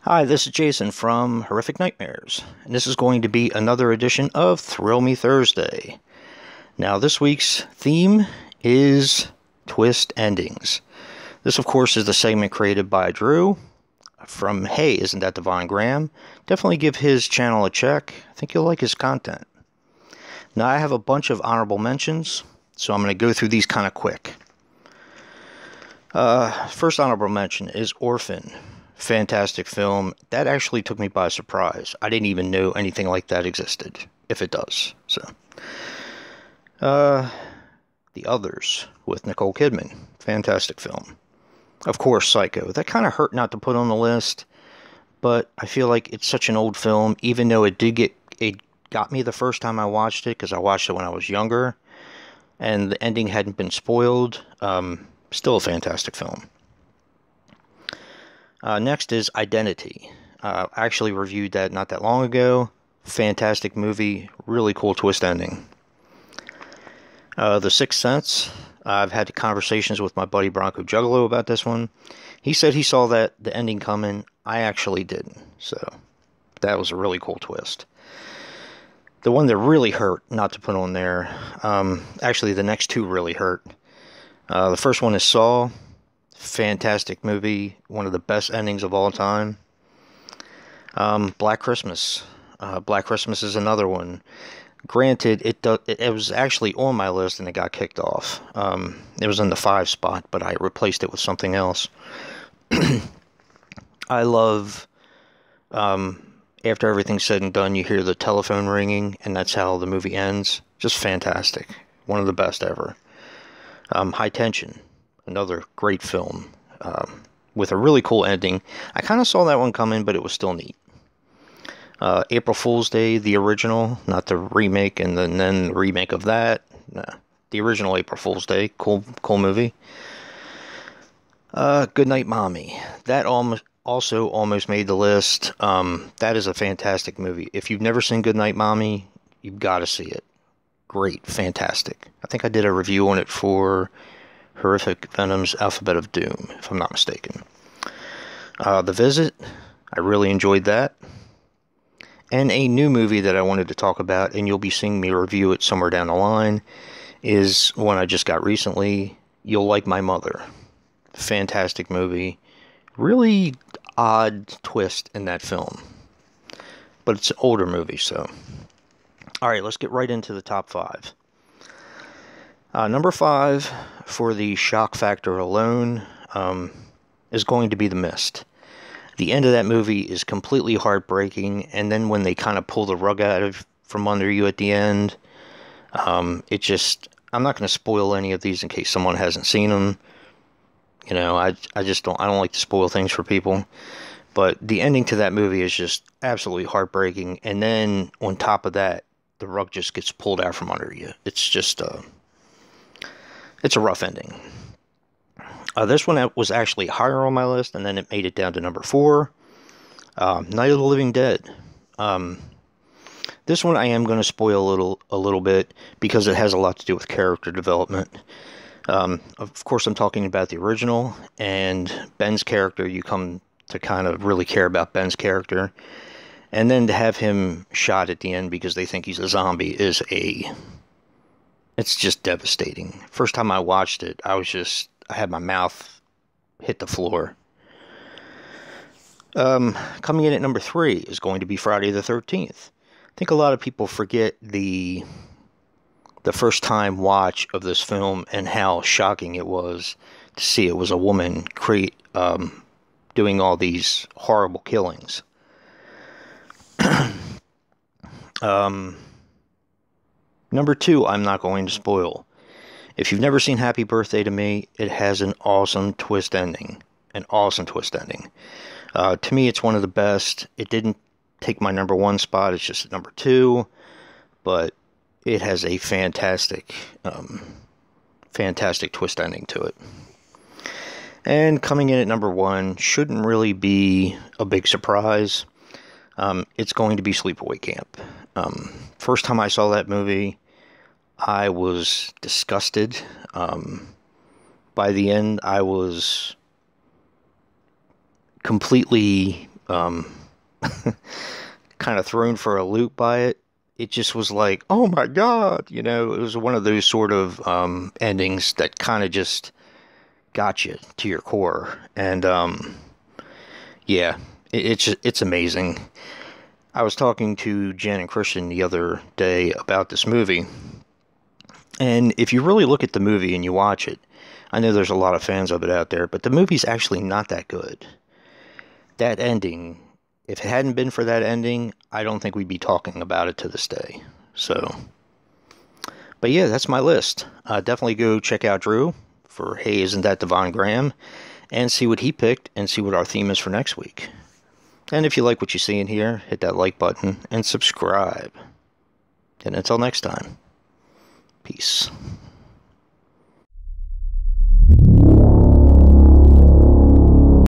Hi, this is Jason from Horrific Nightmares, and this is going to be another edition of Thrill Me Thursday. Now, this week's theme is twist endings. This, of course, is the segment created by Drew from Hey, Isn't That Devon Graham? Definitely give his channel a check. I think you'll like his content. Now, I have a bunch of honorable mentions, so I'm going to go through these kind of quick. First honorable mention is Orphan. Fantastic film. That actually took me by surprise. I didn't even know anything like that existed, if it does. So, The Others with Nicole Kidman. Fantastic film. Of course, Psycho. That kind of hurt not to put on the list, but I feel like it's such an old film, even though it got me the first time I watched it, because I watched it when I was younger, and the ending hadn't been spoiled. Still a fantastic film. Next is Identity. I actually reviewed that not that long ago. Fantastic movie. Really cool twist ending. The Sixth Sense. I've had conversations with my buddy Bronco Juggalo about this one. He said he saw the ending coming. I actually didn't. So that was a really cool twist. The one that really hurt not to put on there. Actually, the next two really hurt. The first one is Saw. Fantastic movie, one of the best endings of all time. Black Christmas. Black Christmas is another one. Granted, it was actually on my list and it got kicked off. It was in the 5 spot, but I replaced it with something else. I love, after everything's said and done, you hear the telephone ringing, and that's how the movie ends. Just fantastic. One of the best ever. High Tension. Another great film with a really cool ending. I kind of saw that one coming, but it was still neat. April Fool's Day, the original, not the remake, and then the remake of that. Nah, the original April Fool's Day, cool movie. Goodnight Mommy, that also almost made the list. That is a fantastic movie. If you've never seen Goodnight Mommy, you've got to see it. Great, fantastic. I think I did a review on it for Horrific Venom's Alphabet of Doom, if I'm not mistaken. The Visit, I really enjoyed that. And a new movie that I wanted to talk about, and you'll be seeing me review it somewhere down the line, is one I just got recently, You'll Like My Mother. Fantastic movie. Really odd twist in that film. But it's an older movie, so. Alright, let's get right into the top 5. Number 5, for the shock factor alone, is going to be The Mist. The end of that movie is completely heartbreaking, and then when they kind of pull the rug from under you at the end, I'm not going to spoil any of these in case someone hasn't seen them. You know, I don't like to spoil things for people. But the ending to that movie is just absolutely heartbreaking, and then on top of that, the rug just gets pulled out from under you. It's just it's a rough ending. This one was actually higher on my list, and then it made it down to number 4. Night of the Living Dead. This one I am going to spoil a little bit because it has a lot to do with character development. Of course, I'm talking about the original, and Ben's character. You come to kind of really care about Ben's character, and then to have him shot at the end because they think he's a zombie it's just devastating. First time I watched it, I had my mouth hit the floor. Coming in at number 3 is going to be Friday the 13th. I think a lot of people forget the first time watch of this film and how shocking it was to see it was a woman doing all these horrible killings. Number 2, I'm not going to spoil. If you've never seen Happy Birthday to Me, it has an awesome twist ending. To me, it's one of the best. It didn't take my number 1 spot. It's just number 2. But it has a fantastic twist ending to it. And coming in at number one shouldn't really be a big surprise. It's going to be Sleepaway Camp. First time I saw that movie, I was disgusted. By the end, I was completely kind of thrown for a loop by it. It just was like, oh my God, it was one of those sort of endings that kind of just got you to your core. And yeah, it's amazing. I was talking to Jen and Christian the other day about this movie, and if you really look at the movie and you watch it, I know there's a lot of fans of it out there, but the movie's actually not that good. That ending, if it hadn't been for that ending, I don't think we'd be talking about it to this day. So, but yeah, that's my list. Definitely go check out Drew for Hey, Isn't That Devon Graham, and see what he picked and see what our theme is for next week. And if you like what you see in here, hit that like button and subscribe. And until next time, peace.